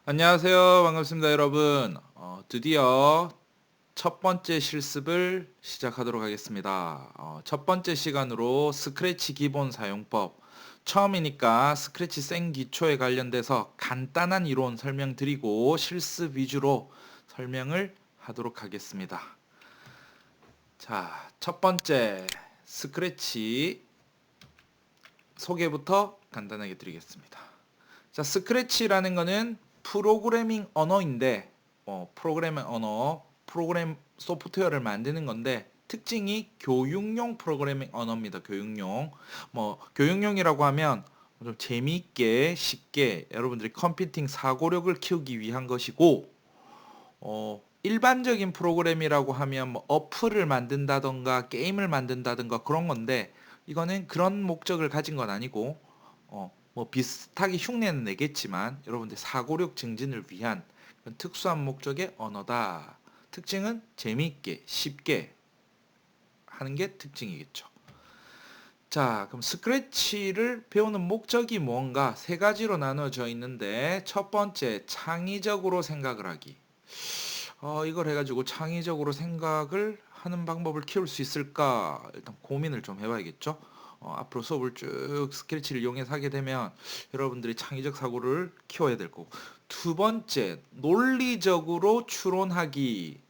안녕하세요. 반갑습니다, 여러분. 드디어 첫 번째 실습을 시작하도록 하겠습니다. 첫 번째 시간으로 스크래치 기본 사용법. 처음이니까 스크래치 생 기초에 관련돼서 간단한 이론 설명드리고 실습 위주로 설명을 하도록 하겠습니다. 자, 첫 번째 스크래치 소개부터 간단하게 드리겠습니다. 자, 스크래치라는 거는 프로그래밍 언어인데, 프로그래밍 언어, 프로그램 소프트웨어를 만드는 건데, 특징이 교육용 프로그래밍 언어입니다. 교육용. 교육용이라고 하면 좀 재미있게, 쉽게 여러분들이 컴퓨팅 사고력을 키우기 위한 것이고, 일반적인 프로그램이라고 하면 뭐 어플을 만든다던가 게임을 만든다던가 그런 건데, 이거는 그런 목적을 가진 건 아니고, 뭐 비슷하게 흉내는 내겠지만 여러분들 사고력 증진을 위한 그런 특수한 목적의 언어다. 특징은 재미있게 쉽게 하는 게 특징이겠죠. 자, 그럼 스크래치를 배우는 목적이 뭔가 세 가지로 나눠져 있는데, 첫 번째 창의적으로 생각을 하기. 이걸 해가지고 창의적으로 생각을 하는 방법을 키울 수 있을까 일단 고민을 좀 해봐야겠죠. 앞으로 수업을 쭉 스크래치를 이용해서 하게 되면 여러분들이 창의적 사고를 키워야 될 거고, 두 번째 논리적으로 추론하기.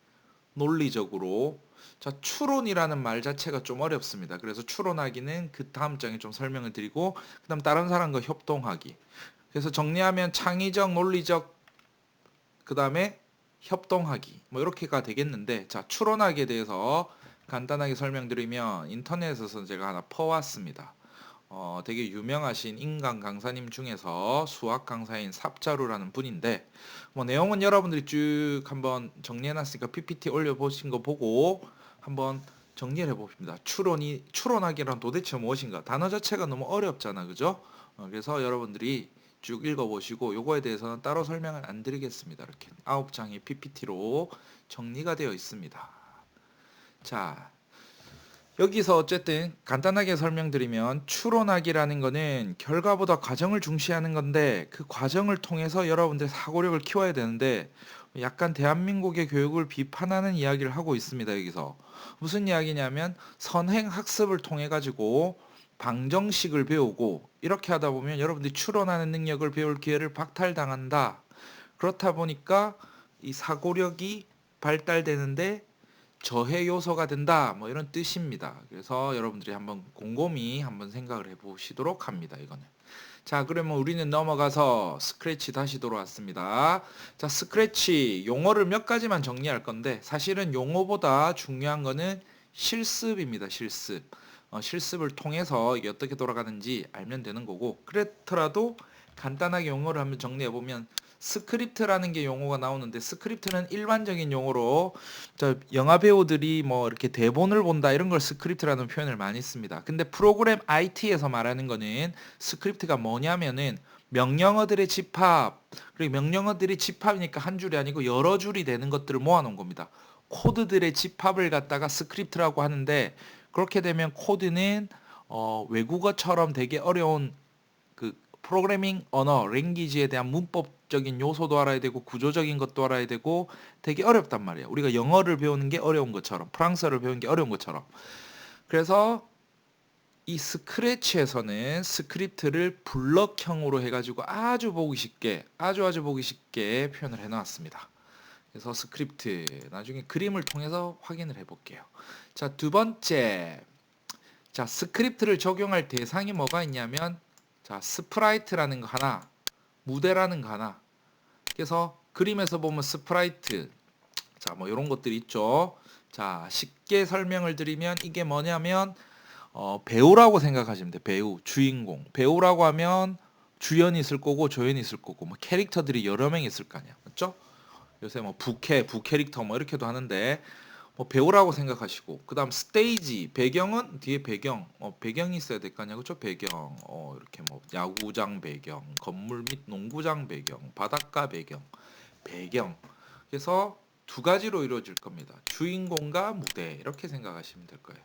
논리적으로. 자, 추론이라는 말 자체가 좀 어렵습니다. 그래서 추론하기는 그 다음 장에 좀 설명을 드리고, 그다음 다른 사람과 협동하기. 그래서 정리하면 창의적, 논리적, 그다음에 협동하기, 뭐 이렇게가 되겠는데, 자, 추론하기에 대해서 간단하게 설명드리면 인터넷에서 제가 하나 퍼왔습니다. 되게 유명하신 인간 강사님 중에서 수학 강사인 삽자루라는 분인데, 뭐 내용은 여러분들이 쭉 한번 정리해놨으니까 PPT 올려보신 거 보고 한번 정리를 해봅니다. 추론하기란 도대체 무엇인가? 단어 자체가 너무 어렵잖아, 그죠? 그래서 여러분들이 쭉 읽어보시고, 요거에 대해서는 따로 설명을 안 드리겠습니다. 이렇게 9장의 PPT로 정리가 되어 있습니다. 자, 여기서 어쨌든 간단하게 설명드리면, 추론하기라는 거는 결과보다 과정을 중시하는 건데, 그 과정을 통해서 여러분들의 사고력을 키워야 되는데, 약간 대한민국의 교육을 비판하는 이야기를 하고 있습니다. 여기서 무슨 이야기냐면, 선행 학습을 통해 가지고 방정식을 배우고 이렇게 하다 보면 여러분들이 추론하는 능력을 배울 기회를 박탈당한다. 그렇다 보니까 이 사고력이 발달되는데 저해 요소가 된다, 뭐 이런 뜻입니다. 그래서 여러분들이 한번 곰곰이 한번 생각을 해보시도록 합니다. 이거는. 자, 그러면 우리는 넘어가서 스크래치 다시 돌아왔습니다. 자, 스크래치 용어를 몇 가지만 정리할 건데, 사실은 용어보다 중요한 거는 실습입니다. 실습. 실습을 통해서 이게 어떻게 돌아가는지 알면 되는 거고, 그렇더라도 간단하게 용어를 한번 정리해 보면, 스크립트라는 게 용어가 나오는데, 스크립트는 일반적인 용어로 저 영화 배우들이 뭐 이렇게 대본을 본다 이런 걸 스크립트라는 표현을 많이 씁니다. 근데 프로그램 IT에서 말하는 거는, 스크립트가 뭐냐면은 명령어들의 집합, 그리고 명령어들이 집합이니까 한 줄이 아니고 여러 줄이 되는 것들을 모아놓은 겁니다. 코드들의 집합을 갖다가 스크립트라고 하는데, 그렇게 되면 코드는 외국어처럼 되게 어려운 그 프로그래밍 언어, 랭귀지에 대한 문법적인 요소도 알아야 되고 구조적인 것도 알아야 되고 되게 어렵단 말이에요. 우리가 영어를 배우는 게 어려운 것처럼, 프랑스어를 배우는 게 어려운 것처럼. 그래서 이 스크래치에서는 스크립트를 블럭형으로 해가지고 아주 보기 쉽게, 아주 보기 쉽게 표현을 해놨습니다. 그래서 스크립트 나중에 그림을 통해서 확인을 해볼게요. 자, 두 번째, 자, 스크립트를 적용할 대상이 뭐가 있냐면, 자, 스프라이트라는 거 하나, 무대라는 거 하나. 그래서 그림에서 보면 스프라이트, 자, 뭐 이런 것들이 있죠. 자, 쉽게 설명을 드리면 이게 뭐냐면, 배우라고 생각하시면 돼요. 배우, 주인공. 배우라고 하면 주연이 있을 거고 조연이 있을 거고, 뭐 캐릭터들이 여러 명 있을 거 아니야, 맞죠? 요새 뭐 부캐릭터 뭐 이렇게도 하는데, 뭐 배우라고 생각하시고, 그다음 스테이지, 배경은 뒤에 배경, 배경이 있어야 될 거 아니야, 그렇죠? 배경, 이렇게 뭐 야구장 배경, 건물 및 농구장 배경, 바닷가 배경, 배경. 그래서 두 가지로 이루어질 겁니다. 주인공과 무대, 이렇게 생각하시면 될 거예요.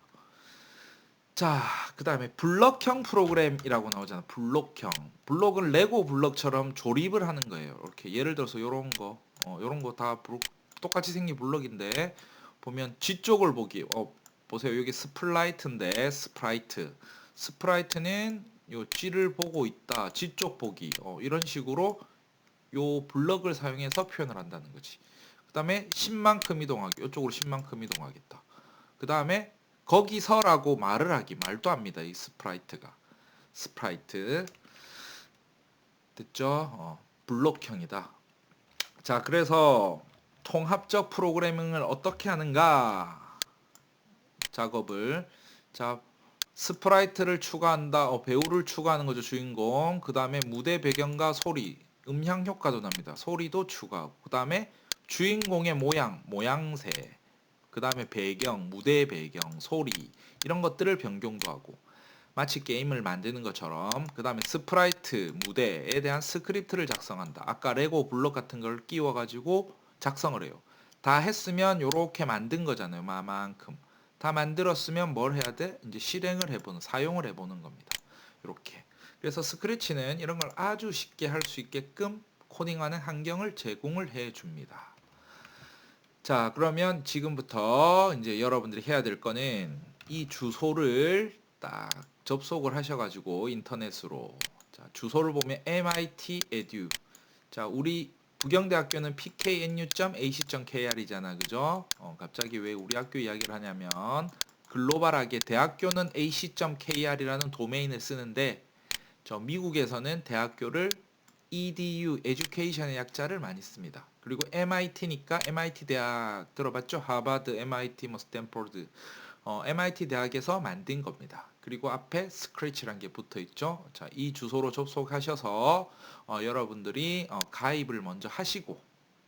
자, 그다음에 블럭형 프로그램이라고 나오잖아. 블록형. 블록은 레고 블럭처럼 조립을 하는 거예요. 이렇게 예를 들어서 요런 거, 요런 거 다 똑같이 생긴 블럭인데 보면 G 쪽을 보세요. 여기 스플라이트인데 스프라이트는 요 G를 보고 있다. G 쪽 보기. 이런 식으로 요 블럭을 사용해서 표현을 한다는 거지. 그다음에 10만큼 이동하기. 이쪽으로 10만큼 이동하겠다. 그다음에 거기서라고 말을 하기 말도 합니다. 이 스프라이트 됐죠? 블록형이다. 자, 그래서 통합적 프로그래밍을 어떻게 하는가? 작업을 자 스프라이트를 추가한다. 배우를 추가하는 거죠, 주인공. 그 다음에 무대 배경과 소리, 음향 효과도 납니다. 소리도 추가하고. 그 다음에 주인공의 모양새, 그 다음에 배경, 무대 배경, 소리 이런 것들을 변경도 하고 마치 게임을 만드는 것처럼. 그 다음에 스프라이트, 무대에 대한 스크립트를 작성한다. 아까 레고 블록 같은 걸 끼워가지고 작성을 해요. 다 했으면 요렇게 만든 거잖아요. 마만큼. 다 만들었으면 뭘 해야 돼? 이제 실행을 해보는, 사용을 해보는 겁니다. 이렇게. 그래서 스크래치는 이런 걸 아주 쉽게 할 수 있게끔 코딩하는 환경을 제공을 해 줍니다. 자, 그러면 지금부터 이제 여러분들이 해야 될 거는 이 주소를 딱 접속을 하셔가지고 인터넷으로. 자, 주소를 보면 MIT Edu. 자, 우리 부경대학교는 pknu.ac.kr이잖아, 그죠? 갑자기 왜 우리 학교 이야기를 하냐면 글로벌하게 대학교는 ac.kr이라는 도메인을 쓰는데 저 미국에서는 대학교를 edu, education의 약자를 많이 씁니다. 그리고 MIT니까 MIT 대학 들어봤죠? 하버드, MIT, 뭐 스탠포드, MIT 대학에서 만든 겁니다. 그리고 앞에 스크래치란 게 붙어 있죠. 자, 이 주소로 접속하셔서 여러분들이 가입을 먼저 하시고,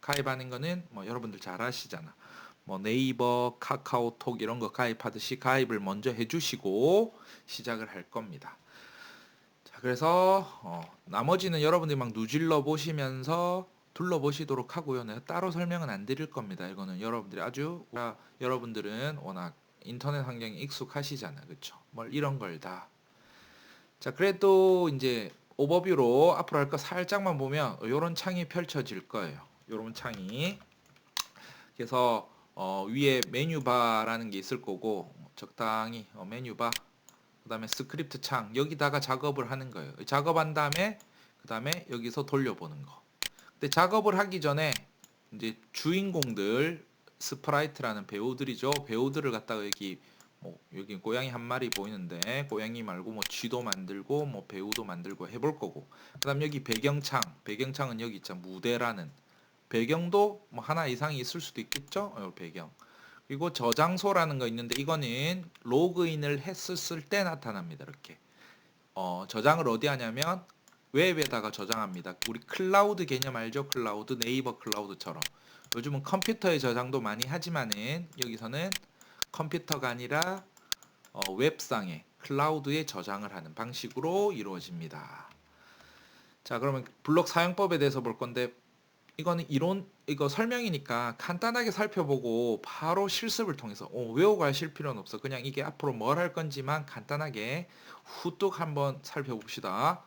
가입하는 거는 뭐 여러분들 잘 아시잖아. 뭐 네이버, 카카오톡 이런 거 가입하듯이 가입을 먼저 해주시고 시작을 할 겁니다. 자, 그래서 나머지는 여러분들이 막 누질러 보시면서 둘러보시도록 하고요. 내가 따로 설명은 안 드릴 겁니다. 이거는 여러분들이 여러분들은 워낙 인터넷 환경에 익숙하시잖아, 그쵸? 뭘 이런 걸 다. 자, 그래도 이제 오버뷰로 앞으로 할 거 살짝만 보면 이런 창이 펼쳐질 거예요. 이런 창이. 그래서 위에 메뉴바라는 게 있을 거고 적당히 메뉴바, 그다음에 스크립트 창 여기다가 작업을 하는 거예요. 작업한 다음에 그다음에 여기서 돌려보는 거. 근데 작업을 하기 전에 이제 주인공들 스프라이트라는 배우들이죠. 배우들을 갖다가 여기 고양이 한 마리 보이는데 고양이 말고 뭐 쥐도 만들고 뭐 배우도 만들고 해볼 거고. 그다음 여기 배경창은 여기 있잖아. 무대라는 배경도 뭐 하나 이상이 있을 수도 있겠죠. 배경. 그리고 저장소라는 거 있는데 이거는 로그인을 했을 때 나타납니다. 이렇게. 저장을 어디 하냐면 웹에다가 저장합니다. 우리 클라우드 개념 알죠? 클라우드, 네이버 클라우드처럼. 요즘은 컴퓨터에 저장도 많이 하지만은 여기서는 컴퓨터가 아니라 웹상에 클라우드에 저장을 하는 방식으로 이루어집니다. 자, 그러면 블록 사용법에 대해서 볼 건데 이거는 이거 설명이니까 간단하게 살펴보고 바로 실습을 통해서 외우고 하실 필요는 없어. 그냥 이게 앞으로 뭘 할 건지만 간단하게 후뚝 한번 살펴봅시다.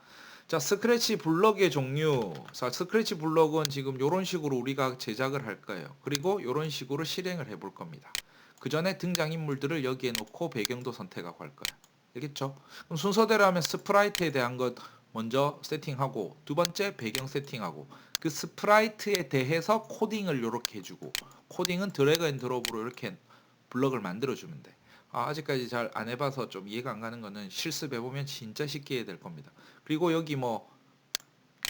자, 스크래치 블럭의 종류. 자, 스크래치 블럭은 지금 이런 식으로 우리가 제작을 할 거예요. 그리고 이런 식으로 실행을 해볼 겁니다. 그 전에 등장인물들을 여기에 놓고 배경도 선택하고 할 거야. 알겠죠? 그럼 순서대로 하면 스프라이트에 대한 것 먼저 세팅하고 두 번째 배경 세팅하고 그 스프라이트에 대해서 코딩을 이렇게 해주고 코딩은 드래그 앤 드롭으로 이렇게 블럭을 만들어주면 돼. 아직까지 잘 안 해봐서 좀 이해가 안 가는 거는 실습해보면 진짜 쉽게 될 겁니다. 그리고 여기 뭐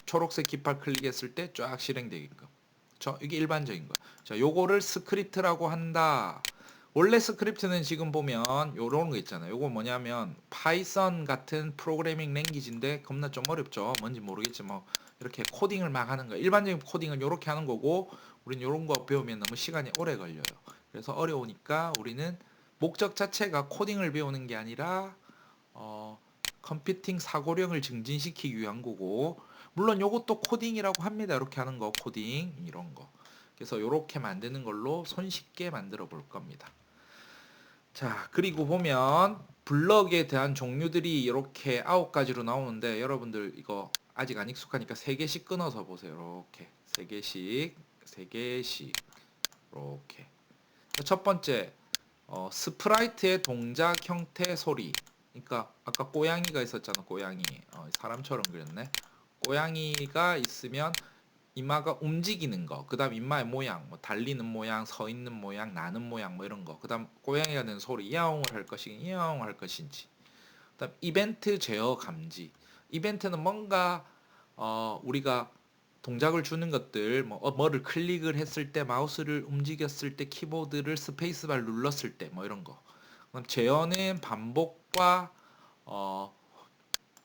초록색 깃발 클릭했을 때 쫙 실행되게끔. 이게 일반적인 거야. 자, 요거를 스크립트라고 한다. 원래 스크립트는 지금 보면 요런 거 있잖아요. 요거 뭐냐면 파이썬 같은 프로그래밍 랭귀지인데 겁나 좀 어렵죠. 뭔지 모르겠지만 뭐 이렇게 코딩을 막 하는 거예요. 일반적인 코딩은 요렇게 하는 거고 우린 요런 거 배우면 너무 시간이 오래 걸려요. 그래서 어려우니까 우리는 목적 자체가 코딩을 배우는 게 아니라 어, 컴퓨팅 사고력을 증진시키기 위한 거고 물론 요것도 코딩이라고 합니다. 이렇게 하는 거 코딩 이런 거. 그래서 요렇게 만드는 걸로 손쉽게 만들어 볼 겁니다. 자, 그리고 보면 블럭에 대한 종류들이 이렇게 9가지로 나오는데 여러분들 이거 아직 안 익숙하니까 3개씩 끊어서 보세요. 이렇게 3개씩 이렇게. 첫 번째 스프라이트의 동작 형태 소리. 그러니까 아까 고양이가 있었잖아. 고양이. 사람처럼 그렸네. 고양이가 있으면 이마가 움직이는 거, 그 다음 이마의 모양, 뭐 달리는 모양, 서 있는 모양, 나는 모양, 뭐 이런 거, 그 다음 고양이가 내는 소리, 야옹을 할 것인지, 야옹을 할 것인지, 그 다음 이벤트 제어 감지. 이벤트는 뭔가 우리가 동작을 주는 것들, 뭐를 클릭을 했을 때, 마우스를 움직였을 때, 키보드를 스페이스바를 눌렀을 때, 뭐 이런 거. 그럼 제어는 반복과 어,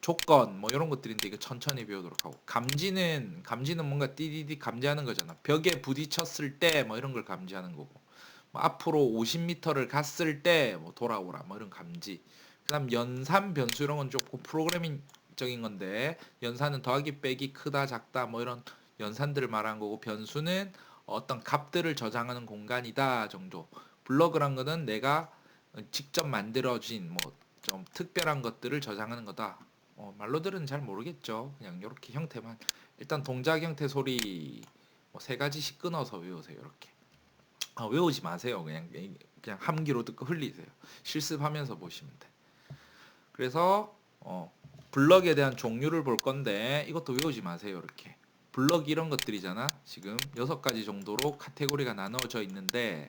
조건 뭐 이런 것들인데 이거 천천히 배우도록 하고, 감지는 뭔가 띠디디 감지하는 거잖아. 벽에 부딪혔을 때 뭐 이런 걸 감지하는 거고, 뭐 앞으로 50m를 갔을 때 뭐 돌아오라 뭐 이런 감지. 그다음 연산 변수 이런 건 조금 프로그래밍적인 건데, 연산은 더하기 빼기 크다 작다 뭐 이런 연산들을 말하는 거고, 변수는 어떤 값들을 저장하는 공간이다 정도. 블럭이란 거는 내가 직접 만들어진 뭐 좀 특별한 것들을 저장하는 거다. 말로 들으면 잘 모르겠죠. 그냥 이렇게 형태만. 일단 동작 형태 소리 뭐 3가지씩 끊어서 외우세요. 이렇게. 외우지 마세요. 그냥 함기로 듣고 흘리세요. 실습하면서 보시면 돼. 그래서 블럭에 대한 종류를 볼 건데 이것도 외우지 마세요. 이렇게. 블럭 이런 것들이잖아. 지금 6가지 정도로 카테고리가 나눠져 있는데,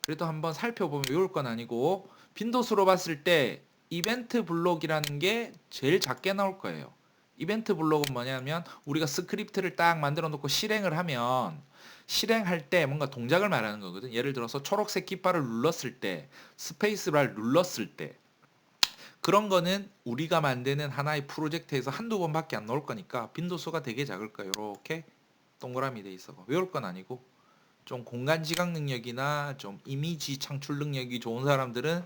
그래도 한번 살펴보면 외울 건 아니고, 빈도수로 봤을 때 이벤트 블록이라는 게 제일 작게 나올 거예요. 이벤트 블록은 뭐냐면 우리가 스크립트를 딱 만들어 놓고 실행을 하면, 실행할 때 뭔가 동작을 말하는 거거든. 예를 들어서 초록색 깃발을 눌렀을 때, 스페이스바를 눌렀을 때, 그런 거는 우리가 만드는 하나의 프로젝트에서 한두 번밖에 안 나올 거니까 빈도수가 되게 작을 거예요. 이렇게 동그라미 돼 있어. 외울 건 아니고, 좀 공간 지각 능력이나 좀 이미지 창출 능력이 좋은 사람들은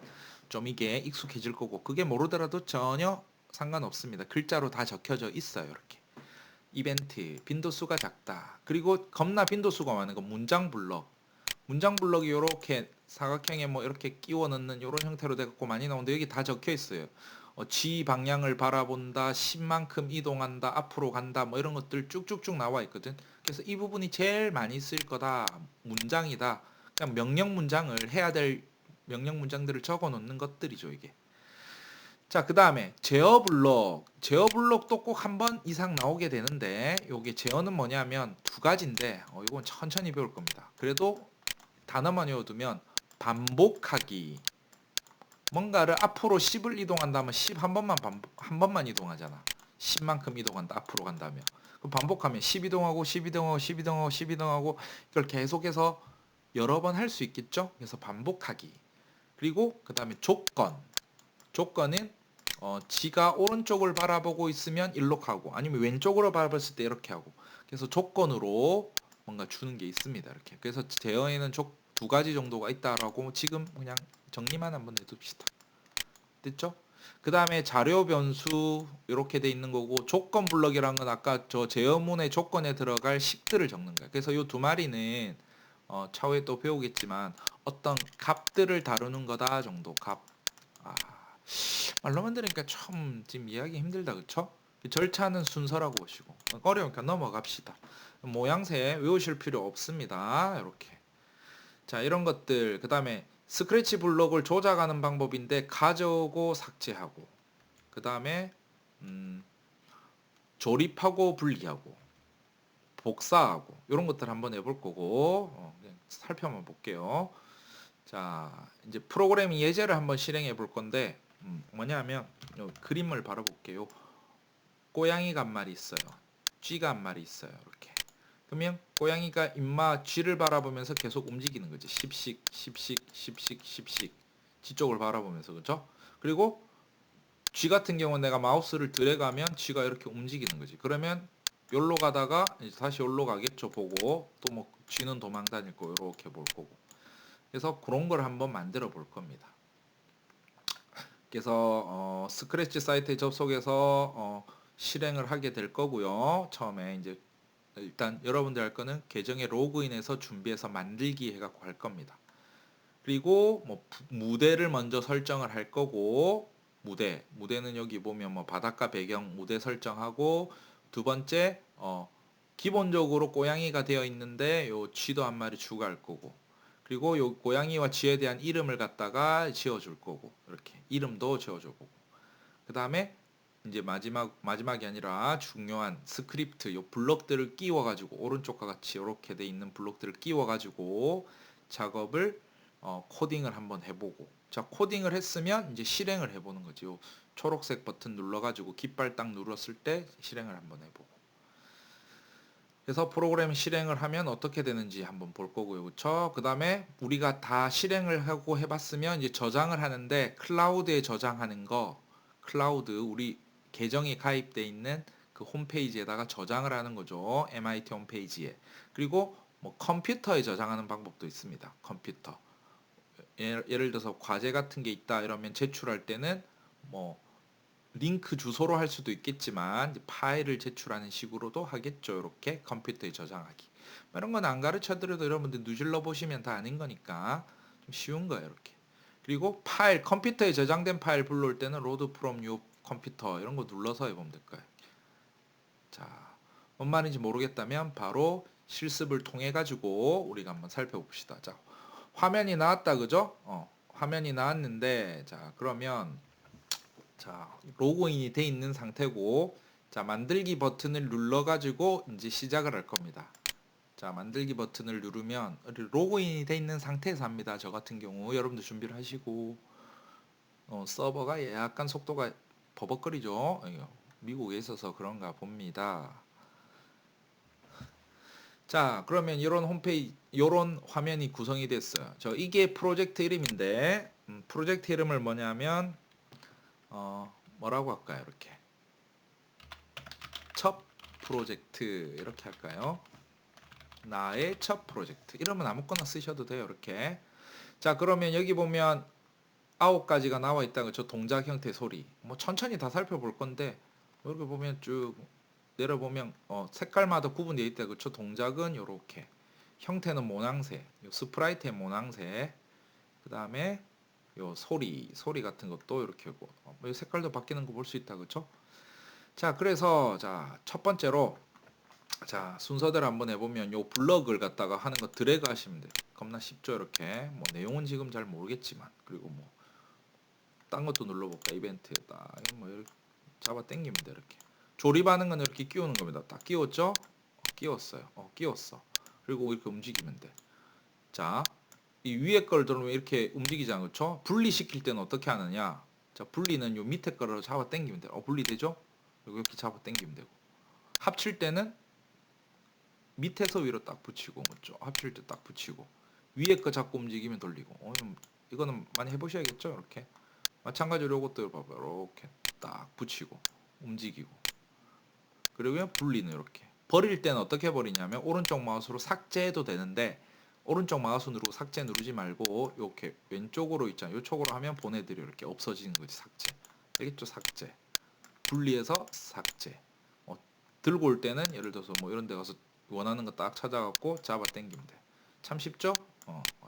좀 이게 익숙해질 거고, 그게 모르더라도 전혀 상관없습니다. 글자로 다 적혀져 있어요. 이렇게. 이벤트, 빈도수가 작다. 그리고 겁나 빈도수가 많은 거 문장 블럭. 문장 블럭이 이렇게 사각형에 뭐 이렇게 끼워 넣는 이런 형태로 돼갖고 많이 나오는데, 여기 다 적혀 있어요. G 방향을 바라본다, 10만큼 이동한다, 앞으로 간다, 뭐 이런 것들 쭉쭉쭉 나와 있거든. 그래서 이 부분이 제일 많이 쓰일 거다. 문장이다. 그냥 명령 문장을 해야 될 명령 문장들을 적어 놓는 것들이죠, 이게. 자, 그 다음에 제어 블록. 제어 블록도 꼭 한 번 이상 나오게 되는데, 요게 제어는 뭐냐면 2가지인데, 이건 천천히 배울 겁니다. 그래도 단어만 외워두면, 반복하기. 뭔가를 앞으로 10을 이동한다면 10 한 번만 이동하잖아. 10만큼 이동한다. 앞으로 간다면. 그럼 반복하면 10 이동하고 10 이동하고 10 이동하고 10 이동하고, 이걸 계속해서 여러 번 할 수 있겠죠? 그래서 반복하기. 그리고 그다음에 조건. 조건은 지가 오른쪽을 바라보고 있으면 일로 가고, 아니면 왼쪽으로 바라봤을 때 이렇게 하고. 그래서 조건으로 뭔가 주는 게 있습니다. 이렇게. 그래서 제어에는 2가지 정도가 있다라고 지금 그냥 정리만 한번 해둡시다. 됐죠? 그 다음에 자료 변수 이렇게 돼 있는 거고, 조건 블럭이란 건 아까 저 제어문의 조건에 들어갈 식들을 적는 거야. 그래서 이 2마리는 차후에 또 배우겠지만 어떤 값들을 다루는 거다 정도. 값. 아, 말로만 들으니까 참 지금 이해하기 힘들다, 그쵸? 절차는 순서라고 보시고, 어려우니까 넘어갑시다. 모양새 외우실 필요 없습니다. 이렇게. 자, 이런 것들. 그 다음에 스크래치 블록을 조작하는 방법인데, 가져오고 삭제하고, 그 다음에 조립하고 분리하고, 복사하고, 이런 것들 한번 해볼 거고, 그냥 살펴만 볼게요. 자, 이제 프로그래밍 예제를 한번 실행해 볼 건데, 뭐냐면 그림을 바로 볼게요. 고양이가 한 마리 있어요. 쥐가 한 마리 있어요. 이렇게. 그러면 고양이가 입마 쥐를 바라보면서 계속 움직이는 거지. 10씩, 10씩, 10씩, 10씩. 쥐 쪽을 바라보면서, 그죠? 그리고 쥐 같은 경우는 내가 마우스를 들어가면 쥐가 이렇게 움직이는 거지. 그러면 여기로 가다가 이제 다시 여기로 가겠죠. 보고 또 뭐 쥐는 도망 다닐 거 이렇게 볼 거고. 그래서 그런 걸 한번 만들어 볼 겁니다. 그래서 스크래치 사이트에 접속해서 실행을 하게 될 거고요. 처음에 이제 일단 여러분들 할 거는 계정에 로그인해서 준비해서 만들기 해갖고 할 겁니다. 그리고 뭐 무대를 먼저 설정을 할 거고, 무대는 여기 보면 뭐 바닷가 배경 무대 설정하고, 두 번째 기본적으로 고양이가 되어 있는데 요 쥐도 한 마리 추가할 거고, 그리고 요 고양이와 쥐에 대한 이름을 갖다가 지어줄 거고, 이렇게 이름도 지어줄 거고, 그 다음에 이제 마지막이 아니라 중요한 스크립트 요 블럭들을 끼워 가지고, 오른쪽과 같이 이렇게 돼 있는 블럭들을 끼워 가지고 작업을 코딩을 한번 해보고, 자 코딩을 했으면 이제 실행을 해보는 거죠. 초록색 버튼 눌러 가지고 깃발 딱 눌렀을 때 실행을 한번 해보고, 그래서 프로그램 실행을 하면 어떻게 되는지 한번 볼 거고요. 그렇죠? 그 다음에 우리가 다 실행을 하고 해봤으면 이제 저장을 하는데, 클라우드에 저장하는 거, 클라우드 우리 계정이 가입돼 있는 그 홈페이지에다가 저장을 하는 거죠. MIT 홈페이지에. 그리고 뭐 컴퓨터에 저장하는 방법도 있습니다. 컴퓨터. 예를 들어서 과제 같은 게 있다 이러면 제출할 때는 뭐 링크 주소로 할 수도 있겠지만 파일을 제출하는 식으로도 하겠죠. 이렇게 컴퓨터에 저장하기. 이런 건 안 가르쳐 드려도 여러분들 누질러 보시면 다 아는 거니까 좀 쉬운 거예요. 이렇게. 그리고 파일, 컴퓨터에 저장된 파일 불러올 때는 load from your 컴퓨터 이런 거 눌러서 해보면 될 거예요. 자, 뭔 말인지 모르겠다면 바로 실습을 통해 가지고 우리가 한번 살펴봅시다. 자, 화면이 나왔다, 그죠? 화면이 나왔는데, 자, 그러면 자, 로그인이 돼 있는 상태고, 자, 만들기 버튼을 눌러 가지고 이제 시작을 할 겁니다. 자, 만들기 버튼을 누르면 로그인이 돼 있는 상태에서 합니다. 저 같은 경우 여러분들 준비를 하시고, 서버가 약간 속도가 버벅거리죠. 미국에 있어서 그런가 봅니다. 자, 그러면 이런 홈페이지, 이런 화면이 구성이 됐어요. 이게 프로젝트 이름인데, 프로젝트 이름을 뭐냐면 뭐라고 할까요? 이렇게 첫 프로젝트 이렇게 할까요? 나의 첫 프로젝트. 이러면 아무거나 쓰셔도 돼요. 이렇게. 자, 그러면 여기 보면 9가지가 나와 있다는 저 동작 형태 소리. 뭐 천천히 다 살펴볼 건데, 이렇게 보면 쭉 내려보면 색깔마다 구분되어 있다. 그쵸? 동작은 이렇게. 형태는 모낭새. 요 스프라이트의 모낭새. 그 다음에 요 소리 같은 것도 이렇게 뭐 색깔도 바뀌는 거 볼 수 있다. 그쵸? 자, 그래서 자, 첫 번째로 자, 순서대로 한번 해보면 요 블럭을 갖다가 하는 거 드래그 하시면 돼요. 겁나 쉽죠, 이렇게. 뭐 내용은 지금 잘 모르겠지만, 그리고 뭐 딴 것도 눌러볼까, 이벤트 딱뭐 이렇게 잡아 당기면 돼. 이렇게 조립하는 건 이렇게 끼우는 겁니다. 딱 끼웠죠? 끼웠어요. 끼웠어. 그리고 이렇게 움직이면 돼. 자, 이 위에 걸 들으면 이렇게 움직이지 않죠? 분리시킬 때는 어떻게 하느냐? 자, 분리는 요 밑에 거를 잡아 당기면 돼요. 분리되죠? 이렇게 잡아 당기면 되고. 합칠 때는 밑에서 위로 딱 붙이고, 그렇죠? 합칠 때 딱 붙이고, 위에 거 잡고 움직이면 돌리고. 이거는 많이 해보셔야겠죠? 이렇게. 마찬가지로 이것도 봐봐. 이렇게 딱 붙이고 움직이고, 그리고 분리는 이렇게. 버릴 때는 어떻게 버리냐면 오른쪽 마우스로 삭제해도 되는데, 오른쪽 마우스 누르고 삭제 누르지 말고 이렇게 왼쪽으로 있잖아요. 이쪽으로 하면 보내드려. 이렇게 없어지는 거지. 삭제. 알겠죠? 삭제. 분리해서 삭제. 들고 올 때는 예를 들어서 뭐 이런 데 가서 원하는 거 딱 찾아갖고 잡아 당기면 돼. 참 쉽죠?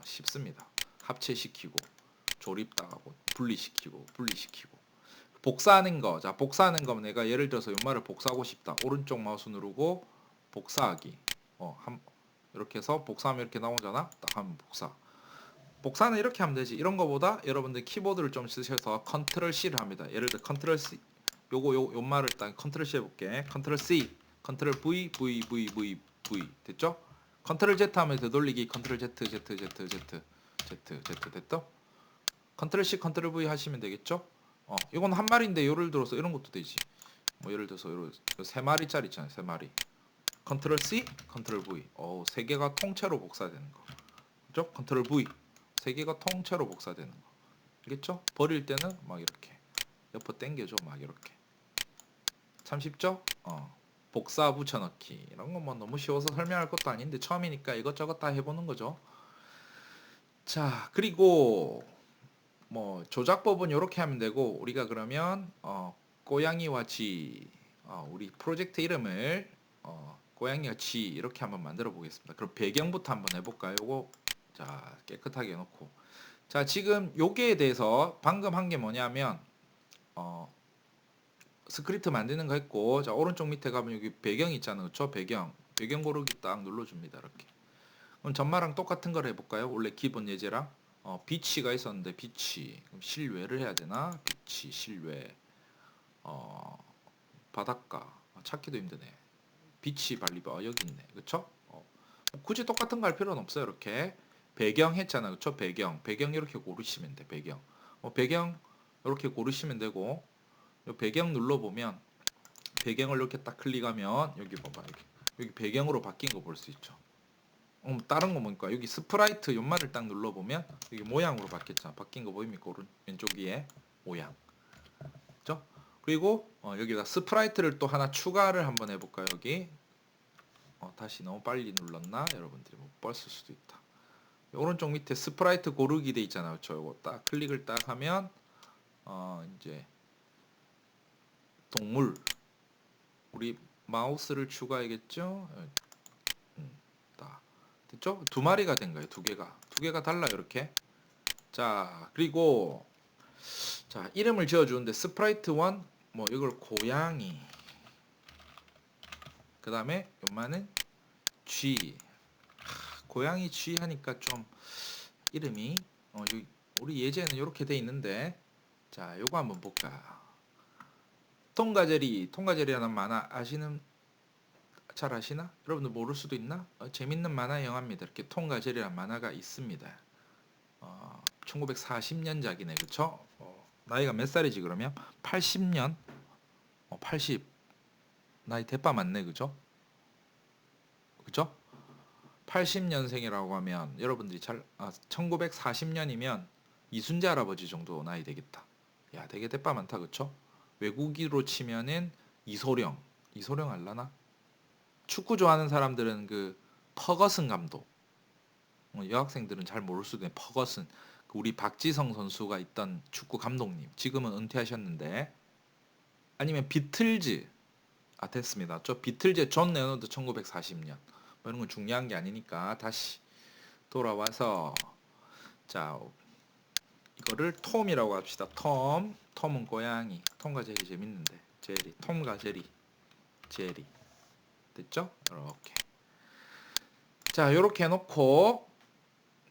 쉽습니다. 합체시키고 조립 당하고 분리시키고 복사하는 거. 자, 복사하는 거면 내가 예를 들어서 이 말을 복사하고 싶다. 오른쪽 마우스 누르고 복사하기. 이렇게 해서 복사하면 이렇게 나오잖아. 딱 하면 복사. 복사는 이렇게 하면 되지. 이런 거보다 여러분들 키보드를 좀 쓰셔서 컨트롤 C를 합니다. 예를 들어 컨트롤 C, 요 말을 딱 컨트롤 C 해볼게. 컨트롤 C, 컨트롤 V 됐죠? 컨트롤 Z 하면 되돌리기. 컨트롤 Z 됐죠? 컨트롤 C, 컨트롤 V 하시면 되겠죠? 이건 한 마리인데 예를 들어서 이런 것도 되지. 뭐 예를 들어서 이런 세 마리짜리 있잖아요. 세 마리. 컨트롤 C, 컨트롤 V. 세 개가 통째로 복사되는 거. 그죠? 컨트롤 V. 세 개가 통째로 복사되는 거. 알겠죠? 버릴 때는 막 이렇게 옆으로 당겨줘. 막 이렇게. 참 쉽죠? 복사 붙여넣기. 이런 건 뭐 너무 쉬워서 설명할 것도 아닌데 처음이니까 이것저것 다 해보는 거죠. 자, 그리고 뭐 조작법은 이렇게 하면 되고, 우리가 그러면 고양이와 쥐, 우리 프로젝트 이름을 고양이와 쥐 이렇게 한번 만들어 보겠습니다. 그럼 배경부터 한번 해볼까요? 요거 자 깨끗하게 해놓고, 자, 지금 요게에 대해서 방금 한 게 뭐냐면 어, 스크립트 만드는 거 했고, 자, 오른쪽 밑에 가면 여기 배경 있잖아요. 그쵸? 배경 고르기 딱 눌러줍니다. 이렇게. 그럼 전마랑 똑같은 걸 해볼까요? 원래 기본 예제랑 비치가 있었는데 비치 그럼 실외를 해야 되나? 비치 실외 어, 바닷가 찾기도 힘드네. 비치 발리바 여기 있네. 그쵸? 굳이 똑같은 거 할 필요는 없어요. 이렇게 배경 했잖아. 그쵸? 배경 이렇게 고르시면 돼. 배경 이렇게 고르시면 되고, 요 배경 눌러보면 배경을 이렇게 딱 클릭하면 여기 봐봐. 여기 배경으로 바뀐 거 볼 수 있죠. 다른 거 보니까 여기 스프라이트 연말을 딱 눌러보면 여기 모양으로 바뀌었잖아. 바뀐 거 보입니까? 오른 왼쪽 위에 모양. 그죠? 그리고 여기다 스프라이트를 또 하나 추가를 한번 해볼까요? 여기 다시 너무 빨리 눌렀나? 여러분들이 못 봤을 수도 있다. 오른쪽 밑에 스프라이트 고르기 돼 있잖아요. 그쵸? 이거 딱 클릭을 딱 하면 이제 동물 우리 마우스를 추가해야겠죠? 딱 됐죠? 두 마리가 된 거예요. 두 개가 달라요. 이렇게. 자, 그리고 자, 이름을 지어주는데 스프라이트 1 뭐 이걸 고양이, 그 다음에 요만은 G, 고양이 G 하니까 좀 이름이 우리 예제는 이렇게 돼 있는데, 자, 요거 한번 볼까. 통과제리라는 만화 잘 아시나? 여러분들 모를 수도 있나? 재밌는 만화 영화입니다. 이렇게 통과제리라는 만화가 있습니다. 1940년작이네. 그쵸? 나이가 몇 살이지 그러면? 80년? 80. 나이 대빠 맞네. 그죠? 그죠? 80년생이라고 하면 여러분들이 1940년이면 이순재 할아버지 정도 나이 되겠다. 야, 되게 대빠 많다. 그쵸? 외국인으로 치면은 이소령 알라나? 축구 좋아하는 사람들은 그 퍼거슨 감독, 여학생들은 잘 모를 수도 있는데 퍼거슨, 우리 박지성 선수가 있던 축구 감독님, 지금은 은퇴하셨는데. 아니면 비틀즈. 됐습니다. 저 비틀즈의 존 레너드 1940년. 뭐 이런 건 중요한 게 아니니까 다시 돌아와서, 자, 이거를 톰이라고 합시다. 톰은 고양이. 톰과 제리 재밌는데. 톰과 제리 됐죠? 이렇게. 자, 요렇게 해놓고,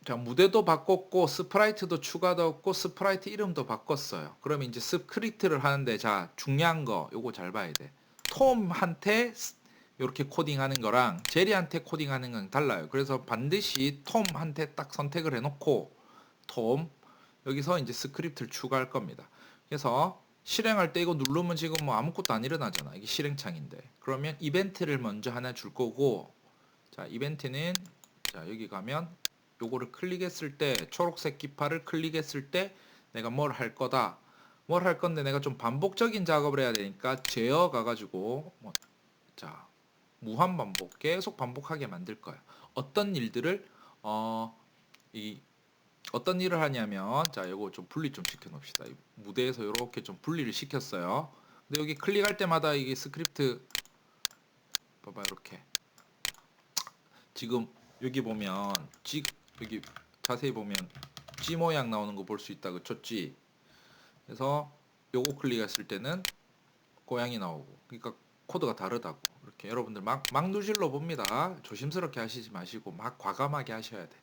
자, 무대도 바꿨고 스프라이트도 추가되었고 스프라이트 이름도 바꿨어요. 그러면 이제 스크립트를 하는데, 자, 중요한 거 요거 잘 봐야 돼. 톰한테 이렇게 코딩하는 거랑 제리한테 코딩하는 건 달라요. 그래서 반드시 톰한테 딱 선택을 해놓고 톰 여기서 이제 스크립트를 추가할 겁니다. 그래서 실행할 때 이거 누르면 지금 뭐 아무것도 안 일어나잖아. 이게 실행창인데. 그러면 이벤트를 먼저 하나 줄 거고, 자, 이벤트는, 자, 여기 가면 요거를 클릭했을 때 초록색 깃발을 클릭했을 때 내가 뭘 할 거다. 뭘 할 건데 내가 좀 반복적인 작업을 해야 되니까 제어 가가지고 자, 무한 반복, 계속 반복하게 만들 거야. 어떤 일들을 이 어떤 일을 하냐면, 자, 요거 좀 분리 좀 시켜 놓읍시다. 무대에서 이렇게 좀 분리를 시켰어요. 근데 여기 클릭할 때마다 이게 스크립트 봐봐. 이렇게 지금 여기 보면 여기 자세히 보면 G 모양 나오는 거 볼 수 있다. 그쵸? G. 그래서 요거 클릭했을 때는 고양이 나오고, 그러니까 코드가 다르다고. 이렇게 여러분들 막 누질러 봅니다. 조심스럽게 하시지 마시고 막 과감하게 하셔야 돼.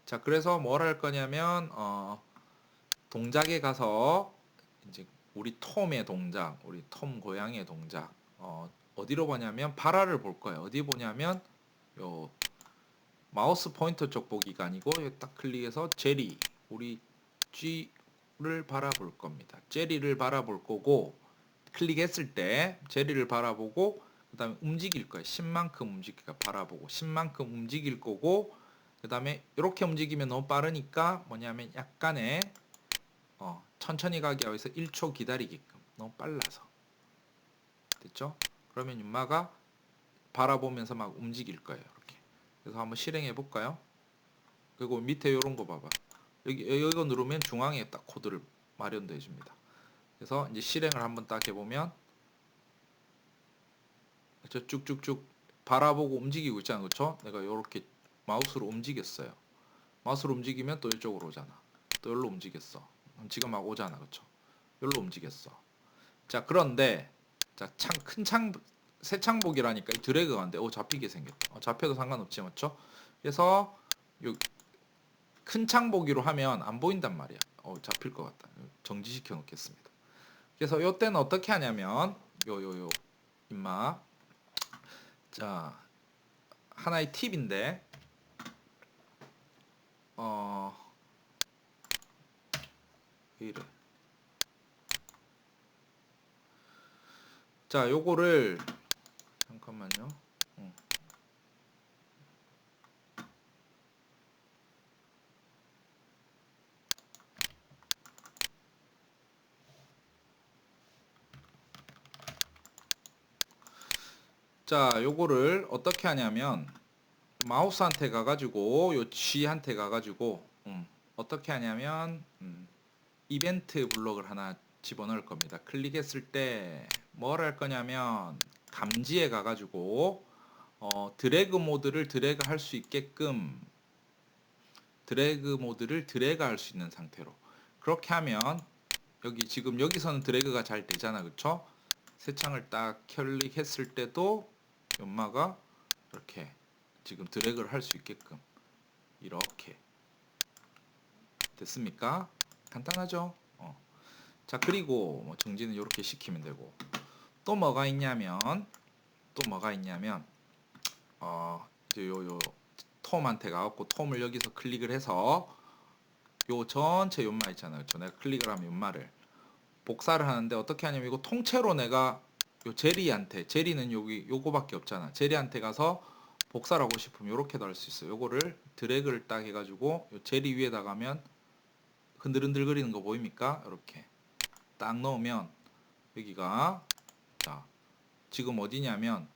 자, 그래서 뭘 할 거냐면 동작에 가서 이제 우리 톰의 동작, 우리 톰 고양이의 동작 어디로 보냐면 발화를 볼 거예요. 어디 보냐면 요 마우스 포인터 쪽 보기가 아니고 딱 클릭해서 제리, 우리 G를 바라볼 겁니다. 제리를 바라볼 거고, 클릭했을 때 제리를 바라보고 그 다음에 움직일 거예요. 10만큼 움직이니까 바라보고 10만큼 움직일 거고, 그 다음에 이렇게 움직이면 너무 빠르니까 뭐냐면 약간의 천천히 가게 하기 위해서 1초 기다리게끔, 너무 빨라서. 됐죠? 그러면 윤마가 바라보면서 막 움직일 거예요. 이렇게. 그래서 한번 실행해 볼까요? 그리고 밑에 이런 거 봐봐. 이거 누르면 중앙에 딱 코드를 마련돼 줍니다. 그래서 이제 실행을 한번 딱 해보면 쭉쭉쭉 바라보고 움직이고 있잖아. 그쵸? 내가 이렇게 마우스로 움직였어요. 마우스로 움직이면 또 이쪽으로 오잖아. 또 여기로 움직였어. 지금 막 오잖아, 그쵸? 여기로 움직였어. 자, 그런데 자, 새 창복이라니까 이 드래그가 안 돼. 잡히게 생겼다. 잡혀도 상관없지, 맞죠? 그래서 요 큰 창보기로 하면 안 보인단 말이야. 잡힐 것 같다. 정지시켜 놓겠습니다. 그래서 요때는 어떻게 하냐면 요 임마. 자, 하나의 팁인데 왜 이래? 자, 요거를 잠깐만요. 자, 요거를 어떻게 하냐면 마우스한테 가가지고 요 G한테 가가지고 어떻게 하냐면 이벤트 블록을 하나 집어넣을 겁니다. 클릭했을 때 뭘 할 거냐면 감지에 가가지고 드래그 모드를 드래그 할 수 있게끔 드래그 모드를 드래그 할 수 있는 상태로 그렇게 하면 여기 지금 여기서는 드래그가 잘 되잖아, 그쵸? 새 창을 딱 클릭했을 때도 연마가 이렇게 지금 드래그를 할 수 있게끔 이렇게 됐습니까? 간단하죠? 자, 그리고 뭐 정지는 이렇게 시키면 되고 또 뭐가 있냐면 이제 요 톰한테 가갖고 톰을 여기서 클릭을 해서 요 전체 연마 있잖아요, 그쵸? 내가 클릭을 하면 연마를 복사를 하는데 어떻게 하냐면 이거 통째로 내가 요 제리는 여기 요거밖에 없잖아. 제리한테 가서 복사를 하고 싶으면 요렇게도 할 수 있어요. 요거를 드래그를 딱 해가지고 요 제리 위에다 가면 흔들흔들 거리는 거 보입니까? 이렇게 딱 넣으면 여기가 자 지금 어디냐면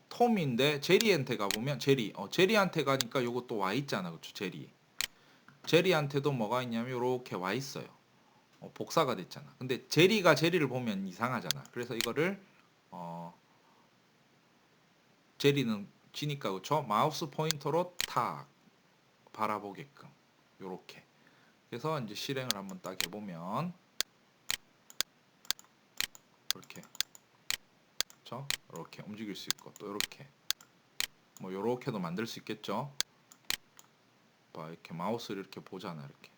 톰인데 제리한테 가보면 제리한테 가니까 요거 또 와 있잖아, 그쵸? 제리한테도 뭐가 있냐면 요렇게 와 있어요. 복사가 됐잖아. 근데 제리가 제리를 보면 이상하잖아. 그래서 이거를 제리는 지니까 그쵸? 마우스 포인터로 탁 바라보게끔 요렇게. 그래서 이제 실행을 한번 딱 해보면 이렇게 그쵸? 이렇게 움직일 수 있고 또 이렇게 뭐 요렇게도 만들 수 있겠죠? 봐, 이렇게 마우스를 이렇게 보잖아, 이렇게.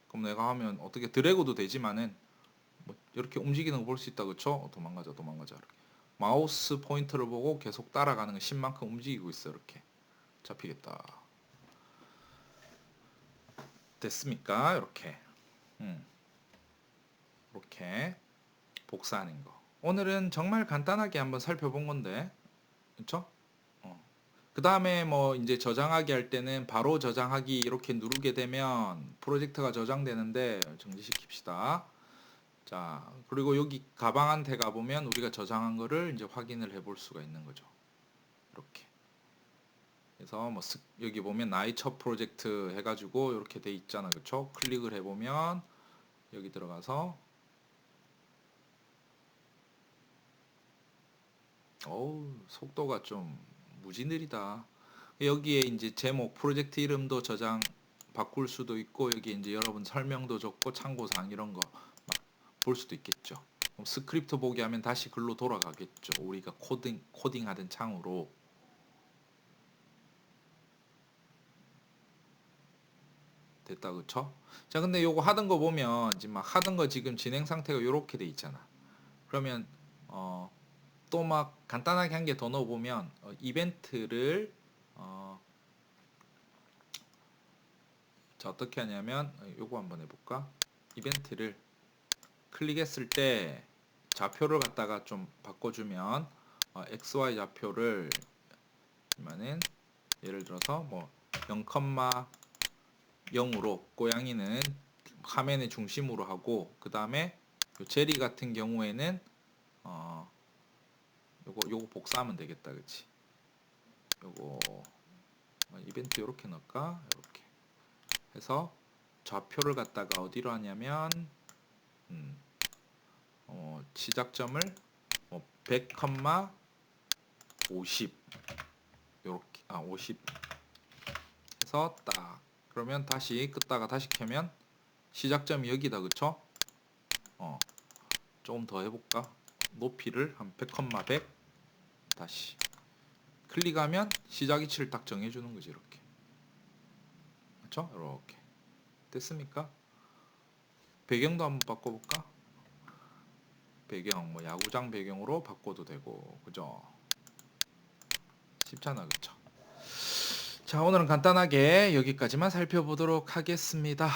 그럼 내가 하면 어떻게 드래그도 되지만은 뭐 이렇게 움직이는 거 볼 수 있다, 그쵸? 도망가자 이렇게. 마우스 포인터를 보고 계속 따라가는 거 10만큼 움직이고 있어, 이렇게. 잡히겠다. 됐습니까? 이렇게. 이렇게 복사하는 거. 오늘은 정말 간단하게 한번 살펴본 건데, 그렇죠? 그 다음에 뭐 이제 저장하기 할 때는 바로 저장하기 이렇게 누르게 되면 프로젝트가 저장되는데 정지시킵시다. 자, 그리고 여기 가방한테 가보면 우리가 저장한 거를 이제 확인을 해볼 수가 있는 거죠. 이렇게. 그래서 뭐 여기 보면 나의 첫 프로젝트 해가지고 이렇게 돼 있잖아, 그쵸? 클릭을 해보면 여기 들어가서 어우, 속도가 좀 무지 느리다. 여기에 이제 제목, 프로젝트 이름도 저장 바꿀 수도 있고 여기 이제 여러분 설명도 적고 참고사항 이런 거 막 볼 수도 있겠죠. 그럼 스크립트 보기 하면 다시 글로 돌아가겠죠. 우리가 코딩하던 창으로. 됐다, 그쵸? 자, 근데 요거 하던 거 보면 지금 막 하던 거 지금 진행 상태가 요렇게 돼 있잖아. 그러면 또 막 간단하게 한 개 더 넣어보면 이벤트를 자, 어떻게 하냐면 요거 한번 해볼까? 이벤트를 클릭했을 때 좌표를 갖다가 좀 바꿔주면 XY 좌표를 는 예를 들어서 뭐 0,0으로 고양이는 화면의 중심으로 하고 그 다음에 제리 같은 경우에는 요거 복사하면 되겠다, 그치? 요거 이벤트 요렇게 넣을까? 요렇게 해서 좌표를 갖다가 어디로 하냐면 시작점을 100,50 요렇게 50 해서 딱 그러면 다시 끄다가 다시 켜면 시작점이 여기다. 그쵸? 조금 더 해볼까? 높이를 한 100, 100 다시 클릭하면 시작 위치를 딱 정해주는 거지. 이렇게. 그쵸? 이렇게 됐습니까? 배경도 한번 바꿔볼까? 배경 뭐 야구장 배경으로 바꿔도 되고. 그죠? 쉽잖아. 그쵸? 자, 오늘은 간단하게 여기까지만 살펴보도록 하겠습니다.